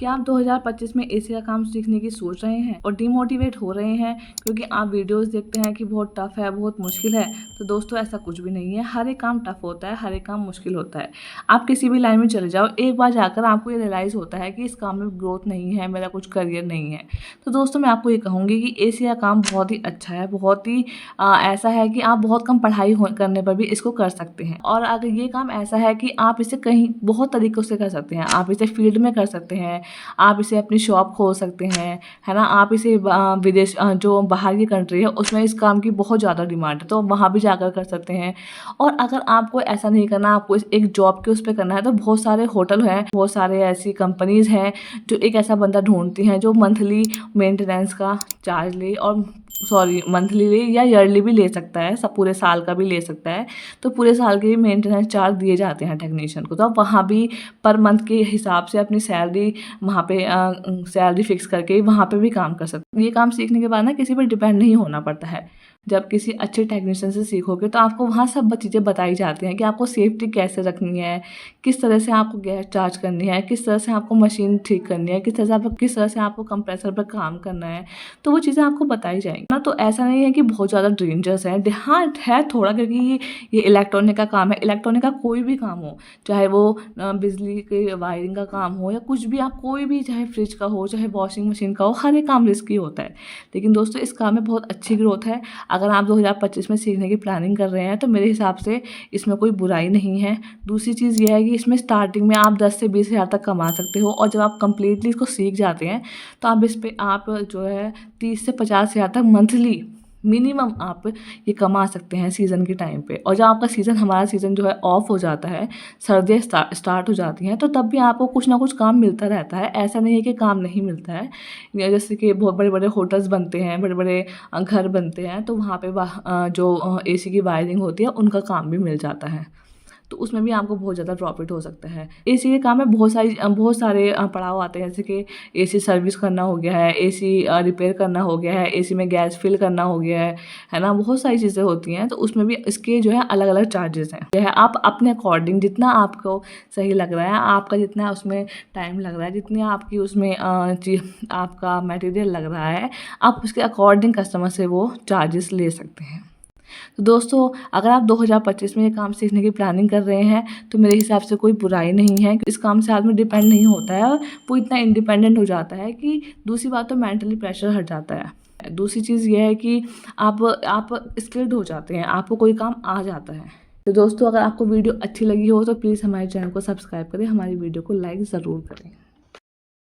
क्या आप 2025 में एसी का काम सीखने की सोच रहे हैं और डिमोटिवेट हो रहे हैं क्योंकि आप वीडियोस देखते हैं कि बहुत टफ है, बहुत मुश्किल है? तो दोस्तों ऐसा कुछ भी नहीं है। हर एक काम टफ होता है, हर एक काम मुश्किल होता है। आप किसी भी लाइन में चले जाओ, एक बार जाकर आपको ये रियलाइज़ होता है कि इस काम में ग्रोथ नहीं है, मेरा कुछ करियर नहीं है। तो दोस्तों मैं आपको ये कहूँगी कि एसी का काम बहुत ही अच्छा है, बहुत ही ऐसा है कि आप बहुत कम पढ़ाई करने पर भी इसको कर सकते हैं। और अगर ये काम ऐसा है कि आप इसे कहीं बहुत तरीक़ों से कर सकते हैं। आप इसे फील्ड में कर सकते हैं, आप इसे अपनी शॉप खोल सकते हैं, है ना? आप इसे विदेश जो बाहर की कंट्री है उसमें इस काम की बहुत ज़्यादा डिमांड है, तो वहाँ भी जाकर कर सकते हैं। और अगर आपको ऐसा नहीं करना, आपको एक जॉब के उस पे करना है, तो बहुत सारे होटल हैं, बहुत सारे ऐसी कंपनीज़ हैं जो एक ऐसा बंदा ढूँढती हैं जो मंथली मेंटेनेंस का चार्ज ले, और मंथली ले या ईयरली भी ले सकता है, सब पूरे साल का भी ले सकता है। तो पूरे साल के भी मेंटेनेंस चार्ज दिए जाते हैं टेक्नीशियन को। तो आप वहाँ भी पर मंथ के हिसाब से अपनी सैलरी वहाँ पे सैलरी फिक्स करके वहाँ पे भी काम कर सकते हैं। ये काम सीखने के बाद ना किसी पर डिपेंड नहीं होना पड़ता है। जब किसी अच्छे टेक्नीशियन से सीखोगे तो आपको वहाँ सब चीज़ें बताई जाती हैं कि आपको सेफ्टी कैसे रखनी है, किस तरह से आपको गैस चार्ज करनी है, किस तरह से आपको मशीन ठीक करनी है, किस तरह से आपको कंप्रेसर पर काम करना है। तो वो चीज़ें आपको बताई जाएंगी ना। तो ऐसा नहीं है कि बहुत ज़्यादा डेंजरस है। हाँ है थोड़ा, क्योंकि ये इलेक्ट्रॉनिक का काम है। इलेक्ट्रॉनिक का कोई भी काम हो, चाहे वो बिजली के वायरिंग का काम हो या कुछ भी, आप कोई भी, चाहे फ्रिज का हो, चाहे वॉशिंग मशीन का हो, हर एक काम रिस्की होता है। लेकिन दोस्तों इस काम में बहुत अच्छी ग्रोथ है। अगर आप 2025 में सीखने की प्लानिंग कर रहे हैं तो मेरे हिसाब से इसमें कोई बुराई नहीं है। दूसरी चीज़ ये है कि इसमें स्टार्टिंग में आप 10 से 20 हज़ार तक कमा सकते हो, और जब आप कंप्लीटली इसको सीख जाते हैं तो आप इस पे आप जो है 30 से 50 हज़ार तक मंथली मिनिमम आप ये कमा सकते हैं सीज़न के टाइम पे। और जब आपका सीज़न, हमारा सीज़न जो है ऑफ हो जाता है, सर्दियाँ स्टार्ट हो जाती हैं, तो तब भी आपको कुछ ना कुछ काम मिलता रहता है। ऐसा नहीं है कि काम नहीं मिलता है। या जैसे कि बहुत बड़े बड़े होटल्स बनते हैं, बड़े बड़े घर बनते हैं, तो वहाँ पे जो एसी की वायरिंग होती है उनका काम भी मिल जाता है। तो उसमें भी आपको बहुत ज़्यादा प्रॉफिट हो सकता है। एसी के काम में बहुत सारे पड़ाव आते हैं, जैसे कि एसी सर्विस करना हो गया है, एसी रिपेयर करना हो गया है, एसी में गैस फिल करना हो गया है ना? बहुत सारी चीज़ें होती हैं, तो उसमें भी इसके जो है अलग-अलग चार्जेस हैं। जो है आप अपने अकॉर्डिंग जितना आपको सही लग रहा है, आपका जितना उसमें टाइम लग रहा है, जितनी आपकी उसमें आपका मटेरियल लग रहा है, आप उसके अकॉर्डिंग कस्टमर से वो चार्जेस ले सकते हैं। तो दोस्तों अगर आप 2025 में ये काम सीखने की प्लानिंग कर रहे हैं तो मेरे हिसाब से कोई बुराई नहीं है। इस काम से आदमी डिपेंड नहीं होता है, और वो इतना इंडिपेंडेंट हो जाता है कि दूसरी बात तो मेंटली प्रेशर हट जाता है। दूसरी चीज़ ये है कि आप स्किल्ड हो जाते हैं, आपको कोई काम आ जाता है। तो दोस्तों अगर आपको वीडियो अच्छी लगी हो तो प्लीज़ हमारे चैनल को सब्सक्राइब करें, हमारी वीडियो को लाइक ज़रूर करें।